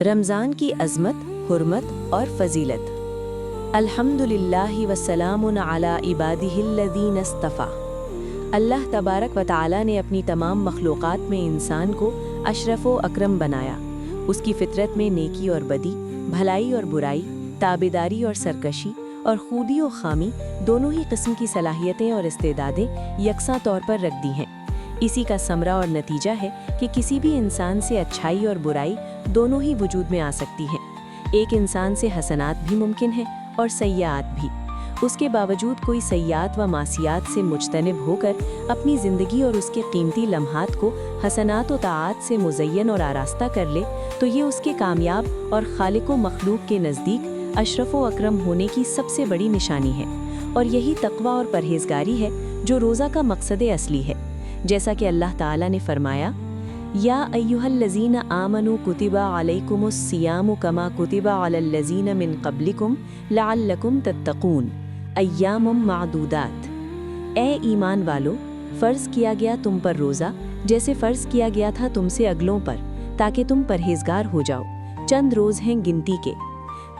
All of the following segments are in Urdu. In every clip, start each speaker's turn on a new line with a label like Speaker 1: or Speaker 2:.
Speaker 1: رمضان کی عظمت، حرمت اور فضیلت۔ الحمدللہ وسلام علی عبادہ الذین اصطفیٰ۔ اللہ تبارک و تعالی نے اپنی تمام مخلوقات میں انسان کو اشرف و اکرم بنایا۔ اس کی فطرت میں نیکی اور بدی، بھلائی اور برائی، تابعداری اور سرکشی اور خودی و خامی دونوں ہی قسم کی صلاحیتیں اور استعدادیں یکساں طور پر رکھ دی ہیں۔ اسی کا ثمرہ اور نتیجہ ہے کہ کسی بھی انسان سے اچھائی اور برائی دونوں ہی وجود میں آ سکتی ہیں۔ ایک انسان سے حسنات بھی ممکن ہیں اور سیئات بھی۔ اس کے باوجود کوئی سیئات و معصیات سے مجتنب ہو کر اپنی زندگی اور اس کے قیمتی لمحات کو حسنات و طاعات سے مزین اور آراستہ کر لے تو یہ اس کے کامیاب اور خالق و مخلوق کے نزدیک اشرف و اکرم ہونے کی سب سے بڑی نشانی ہے، اور یہی تقوی اور پرہیزگاری ہے جو روزہ کا مقصد اصلی ہے۔ جیسا کہ اللہ تعالیٰ نے فرمایا، یا ایھا الذین آمنوا کتب علیکم الصیام کما کتب علی الذین من قبلکم لعلکم تتقون ایام معدودات۔ اے ایمان والو، فرض کیا گیا تم پر روزہ جیسے فرض کیا گیا تھا تم سے اگلوں پر، تاکہ تم پرہیزگار ہو جاؤ، چند روز ہیں گنتی کے۔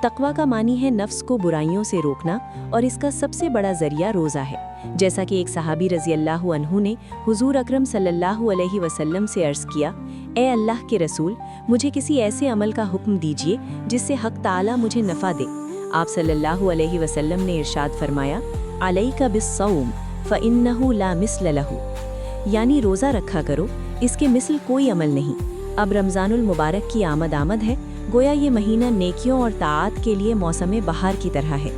Speaker 1: تقوی کا معنی ہے نفس کو برائیوں سے روکنا، اور اس کا سب سے بڑا ذریعہ روزہ ہے۔ جیسا کہ ایک صحابی رضی اللہ عنہ نے حضور اکرم صلی اللہ علیہ وسلم سے عرض کیا، اے اللہ کے رسول، مجھے کسی ایسے عمل کا حکم دیجیے جس سے حق تعالی مجھے نفع دے۔ آپ صلی اللہ علیہ وسلم نے ارشاد فرمایا، علیک بالصوم فإنہ لا مثل لہ، یعنی روزہ رکھا کرو، اس کے مثل کوئی عمل نہیں۔ اب رمضان المبارک کی آمد ہے، گویا یہ مہینہ نیکیوں اور طاعات کے لیے موسم بہار کی طرح ہے۔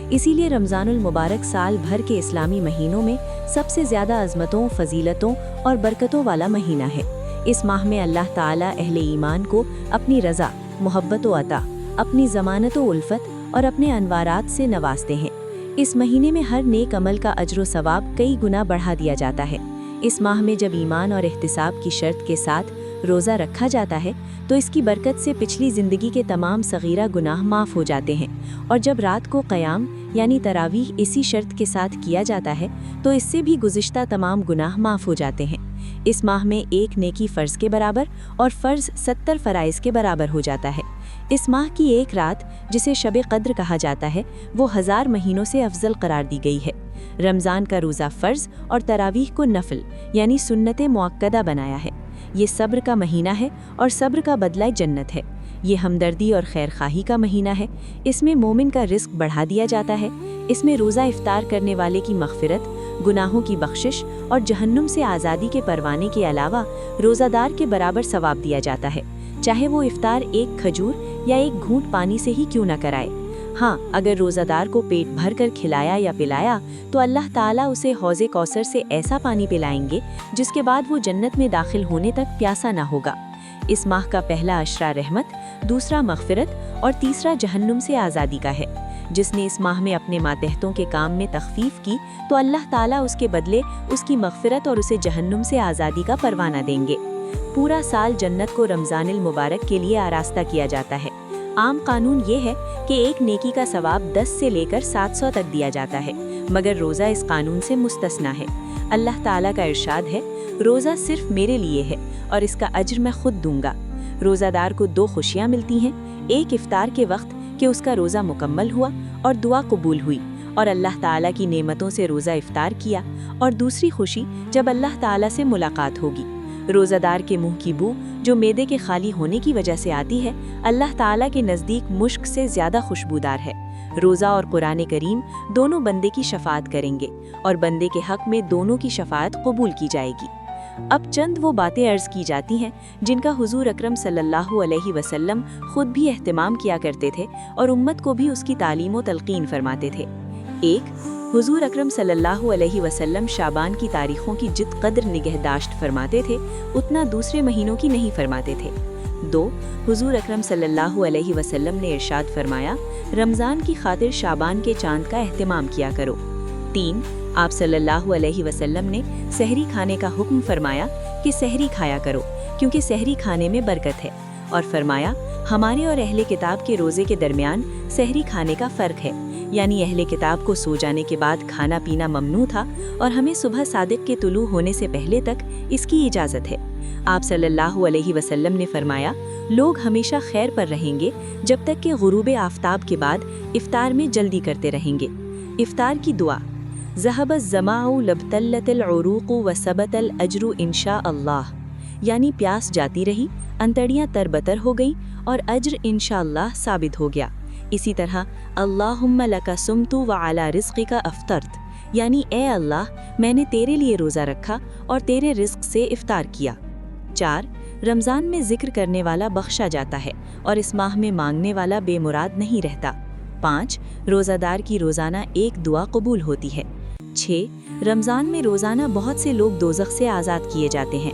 Speaker 1: اسی لیے رمضان المبارک سال بھر کے اسلامی مہینوں میں سب سے زیادہ عظمتوں، فضیلتوں اور برکتوں والا مہینہ ہے۔ اس ماہ میں اللہ تعالیٰ اہل ایمان کو اپنی رضا، محبت و عطا، اپنی ضمانت و الفت اور اپنے انوارات سے نوازتے ہیں۔ اس مہینے میں ہر نیک عمل کا اجر و ثواب کئی گنا بڑھا دیا جاتا ہے۔ اس ماہ میں جب ایمان اور احتساب کی شرط کے ساتھ روزہ رکھا جاتا ہے تو اس کی برکت سے پچھلی زندگی کے تمام صغیرہ گناہ معاف ہو جاتے ہیں، اور جب رات کو قیام یعنی تراویح اسی شرط کے ساتھ کیا جاتا ہے تو اس سے بھی گزشتہ تمام گناہ معاف ہو جاتے ہیں۔ اس ماہ میں ایک نیکی فرض کے برابر اور فرض 70 فرائض کے برابر ہو جاتا ہے۔ اس ماہ کی ایک رات جسے شب قدر کہا جاتا ہے وہ 1000 مہینوں سے افضل قرار دی گئی ہے۔ رمضان کا روزہ فرض اور تراویح کو نفل یعنی سنت مؤکدہ بنایا ہے۔ یہ صبر کا مہینہ ہے اور صبر کا بدلہ جنت ہے۔ یہ ہمدردی اور خیر خواہی کا مہینہ ہے۔ اس میں مومن کا رزق بڑھا دیا جاتا ہے۔ اس میں روزہ افطار کرنے والے کی مغفرت، گناہوں کی بخشش اور جہنم سے آزادی کے پروانے کے علاوہ روزہ دار کے برابر ثواب دیا جاتا ہے، چاہے وہ افطار ایک کھجور یا ایک گھونٹ پانی سے ہی کیوں نہ کرائے۔ ہاں، اگر روزہ دار کو پیٹ بھر کر کھلایا یا پلایا تو اللہ تعالیٰ اسے حوض کوثر سے ایسا پانی پلائیں گے جس کے بعد وہ جنت میں داخل ہونے تک پیاسا نہ ہوگا۔ اس ماہ کا پہلا عشرہ رحمت، دوسرا مغفرت اور تیسرا جہنم سے آزادی کا ہے۔ جس نے اس ماہ میں اپنے ماتحتوں کے کام میں تخفیف کی تو اللہ تعالیٰ اس کے بدلے اس کی مغفرت اور اسے جہنم سے آزادی کا پروانہ دیں گے۔ پورا سال جنت کو رمضان المبارک کے لیے آراستہ کیا جاتا ہے۔ عام قانون یہ ہے کہ ایک نیکی کا ثواب 10 سے لے کر 700 تک دیا جاتا ہے، مگر روزہ اس قانون سے مستثنا ہے۔ اللہ تعالیٰ کا ارشاد ہے، روزہ صرف میرے لیے ہے اور اس کا اجر میں خود دوں گا۔ روزہ دار کو 2 خوشیاں ملتی ہیں، ایک افطار کے وقت کہ اس کا روزہ مکمل ہوا اور دعا قبول ہوئی اور اللہ تعالیٰ کی نعمتوں سے روزہ افطار کیا، اور دوسری خوشی جب اللہ تعالیٰ سے ملاقات ہوگی۔ روزہ دار کے منہ کی بو جو معدے کے خالی ہونے کی وجہ سے آتی ہے، اللہ تعالیٰ کے نزدیک مشک سے زیادہ خوشبودار ہے۔ روزہ اور قرآن کریم دونوں بندے کی شفاعت کریں گے، اور بندے کے حق میں دونوں کی شفاعت قبول کی جائے گی۔ اب چند وہ باتیں عرض کی جاتی ہیں جن کا حضور اکرم صلی اللہ علیہ وسلم خود بھی اہتمام کیا کرتے تھے اور امت کو بھی اس کی تعلیم و تلقین فرماتے تھے۔ 1. حضور اکرم صلی اللہ علیہ وسلم شعبان کی تاریخوں کی جت قدر نگہداشت فرماتے تھے اتنا دوسرے مہینوں کی نہیں فرماتے تھے۔ 2. حضور اکرم صلی اللہ علیہ وسلم نے ارشاد فرمایا، رمضان کی خاطر شعبان کے چاند کا اہتمام کیا کرو۔ 3. آپ صلی اللہ علیہ وسلم نے سحری کھانے کا حکم فرمایا کہ سحری کھایا کرو کیونکہ سحری کھانے میں برکت ہے، اور فرمایا ہمارے اور اہل کتاب کے روزے کے درمیان سحری کھانے کا فرق ہے، یعنی اہل کتاب کو سو جانے کے بعد کھانا پینا ممنوع تھا اور ہمیں صبح صادق کے طلوع ہونے سے پہلے تک اس کی اجازت ہے۔ آپ صلی اللہ علیہ وسلم نے فرمایا، لوگ ہمیشہ خیر پر رہیں گے جب تک کہ غروب آفتاب کے بعد افطار میں جلدی کرتے رہیں گے۔ افطار کی دعا: ذهب الظمأ لابتلت العروق وثبت الاجر انشاء اللہ، یعنی پیاس جاتی رہی، انتڑیاں تربتر ہو گئیں اور اجر انشاءاللہ ثابت ہو گیا۔ اسی طرح اللہم لک صمت وعلی رزقک افطرت، یعنی اے اللہ میں نے تیرے لیے روزہ رکھا اور تیرے رزق سے افطار کیا۔ 4 رمضان میں ذکر کرنے والا بخشا جاتا ہے اور اس ماہ میں مانگنے والا بے مراد نہیں رہتا۔ 5 روزہ دار کی روزانہ ایک دعا قبول ہوتی ہے۔ 6 رمضان میں روزانہ بہت سے لوگ دوزخ سے آزاد کیے جاتے ہیں۔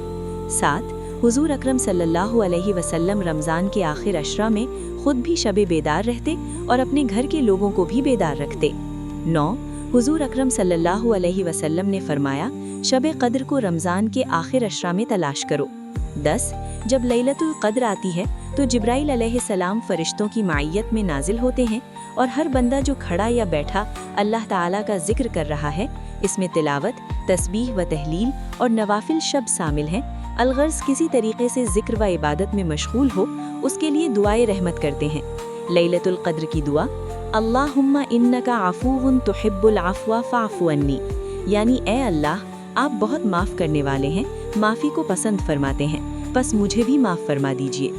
Speaker 1: 7 حضور اکرم صلی اللہ علیہ وسلم رمضان کے آخر عشرہ میں خود بھی شب بیدار رہتے اور اپنے گھر کے لوگوں کو بھی بیدار رکھتے۔ 9 حضور اکرم صلی اللہ علیہ وسلم نے فرمایا شب قدر کو رمضان کے آخر عشرہ میں تلاش کرو۔ 10 جب لیلۃ القدر آتی ہے تو جبرائیل علیہ السلام فرشتوں کی معیت میں نازل ہوتے ہیں اور ہر بندہ جو کھڑا یا بیٹھا اللہ تعالیٰ کا ذکر کر رہا ہے، اس میں تلاوت، تسبیح و تحلیل اور نوافل شب شامل ہیں، الغرض کسی طریقے سے ذکر و عبادت میں مشغول ہو، اس کے لیے دعائے رحمت کرتے ہیں۔ لیلۃ القدر کی دعا: اللہم انک عفو تحب العفو فاعف عنی، یعنی اے اللہ آپ بہت معاف کرنے والے ہیں، معافی کو پسند فرماتے ہیں، بس مجھے بھی معاف فرما دیجئے۔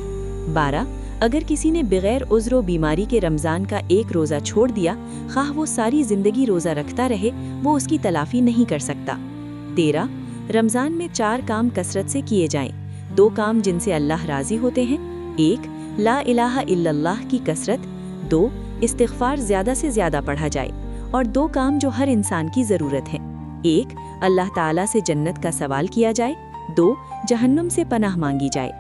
Speaker 1: 12 اگر کسی نے بغیر عذر و بیماری کے رمضان کا ایک روزہ چھوڑ دیا، خواہ وہ ساری زندگی روزہ رکھتا رہے، وہ اس کی تلافی نہیں کر سکتا۔ 13 رمضان میں 4 کام کثرت سے کیے جائیں، 2 کام جن سے اللہ راضی ہوتے ہیں: 1 لا الہ الا اللہ کی کثرت، 2 استغفار زیادہ سے زیادہ پڑھا جائے، اور 2 کام جو ہر انسان کی ضرورت ہے: 1 اللہ تعالیٰ سے جنت کا سوال کیا جائے، 2 جہنم سے پناہ مانگی جائے۔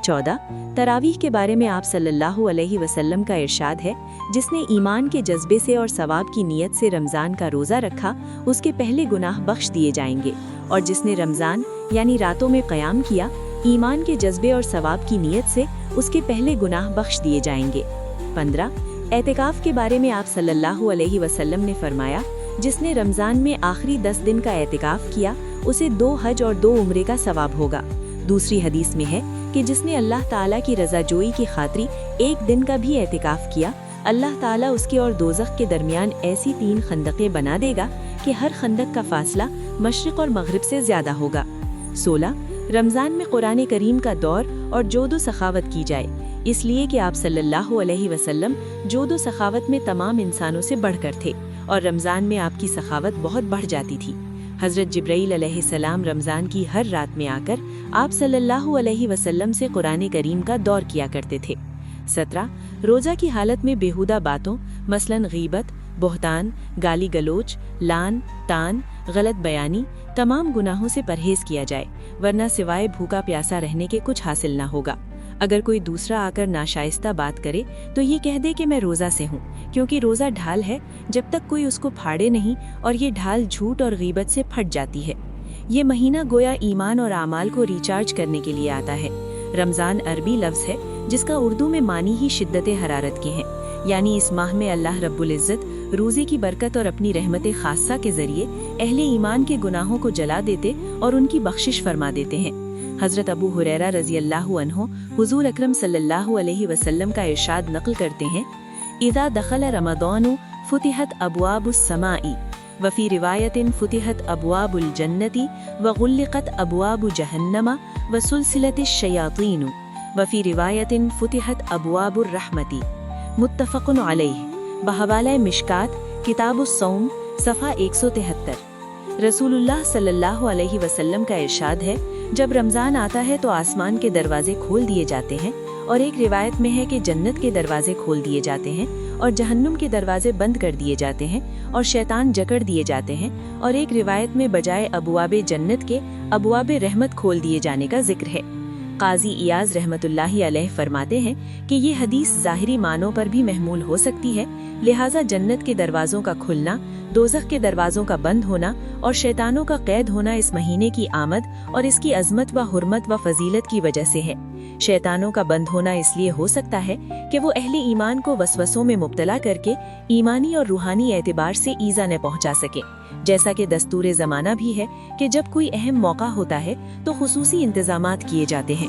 Speaker 1: 14 تراویح کے بارے میں آپ صلی اللہ علیہ وسلم کا ارشاد ہے، جس نے ایمان کے جذبے سے اور ثواب کی نیت سے رمضان کا روزہ رکھا، اس کے پہلے گناہ بخش دیے جائیں گے، اور جس نے رمضان یعنی راتوں میں قیام کیا، ایمان کے جذبے اور ثواب کی نیت سے اس کے پہلے گناہ بخش دیے جائیں گے۔ 15 اعتکاف کے بارے میں آپ صلی اللہ علیہ وسلم نے فرمایا، جس نے رمضان میں آخری 10 دن کا اعتکاف کیا، اسے 2 حج اور 2 عمرے کا ثواب ہوگا۔ دوسری حدیث میں ہے کہ جس نے اللہ تعالیٰ کی رضا جوئی کی خاطری 1 دن کا بھی اعتکاف کیا، اللہ تعالیٰ اس کے اور دوزخ کے درمیان ایسی 3 خندقیں بنا دے گا کہ ہر خندق کا فاصلہ مشرق اور مغرب سے زیادہ ہوگا۔ 16 رمضان میں قرآن کریم کا دور اور جود و سخاوت کی جائے، اس لیے کہ آپ صلی اللہ علیہ وسلم جود و سخاوت میں تمام انسانوں سے بڑھ کر تھے، اور رمضان میں آپ کی سخاوت بہت بڑھ جاتی تھی۔ حضرت جبرائیل علیہ السلام رمضان کی ہر رات میں آ کر آپ صلی اللہ علیہ وسلم سے قرآن کریم کا دور کیا کرتے تھے۔ 17 روزہ کی حالت میں بیہودہ باتوں مثلاً غیبت، بہتان، گالی گلوچ، لان، تان، غلط بیانی، تمام گناہوں سے پرہیز کیا جائے، ورنہ سوائے بھوکا پیاسا رہنے کے کچھ حاصل نہ ہوگا۔ اگر کوئی دوسرا آ کر ناشائستہ بات کرے تو یہ کہہ دے کہ میں روزہ سے ہوں، کیونکہ روزہ ڈھال ہے، جب تک کوئی اس کو پھاڑے نہیں، اور یہ ڈھال جھوٹ اور غیبت سے پھٹ جاتی ہے۔ یہ مہینہ گویا ایمان اور اعمال کو ریچارج کرنے کے لیے آتا ہے۔ رمضان عربی لفظ ہے جس کا اردو میں معنی ہی شدت حرارت کے ہیں، یعنی اس ماہ میں اللہ رب العزت روزے کی برکت اور اپنی رحمت خاصہ کے ذریعے اہل ایمان کے گناہوں کو جلا دیتے اور ان کی بخشش فرما دیتے ہیں۔ حضرت ابو ہریرہ رضی اللہ عنہ حضور اکرم صلی اللہ علیہ وسلم کا ارشاد نقل کرتے ہیں: اذا دخل رمضان فتحت ابواب السماء وفی روایت فتحت ابواب الجنت وغلقت ابواب جہنم وسلسلت الشیاطین وفی روایت فتحت ابواب الرحمت۔ متفق علیہ، بحوالہ مشکات کتاب الصوم صفحہ 173۔ رسول اللہ صلی اللہ علیہ وسلم کا ارشاد ہے، جب رمضان آتا ہے تو آسمان کے دروازے کھول دیے جاتے ہیں، اور ایک روایت میں ہے کہ جنت کے دروازے کھول دیے جاتے ہیں اور جہنم کے دروازے بند کر دیے جاتے ہیں اور شیطان جکڑ دیے جاتے ہیں، اور ایک روایت میں بجائے ابواب جنت کے ابواب رحمت کھول دیے جانے کا ذکر ہے۔ قاضی ایاز رحمۃ اللہ علیہ فرماتے ہیں کہ یہ حدیث ظاہری معنوں پر بھی محمول ہو سکتی ہے، لہٰذا جنت کے دروازوں کا کھلنا، دوزخ کے دروازوں کا بند ہونا اور شیطانوں کا قید ہونا اس مہینے کی آمد اور اس کی عظمت و حرمت و فضیلت کی وجہ سے ہے۔ شیطانوں کا بند ہونا اس لیے ہو سکتا ہے کہ وہ اہل ایمان کو وسوسوں میں مبتلا کر کے ایمانی اور روحانی اعتبار سے ایذا نہ پہنچا سکے، جیسا کہ دستور زمانہ بھی ہے کہ جب کوئی اہم موقع ہوتا ہے تو خصوصی انتظامات کیے جاتے ہیں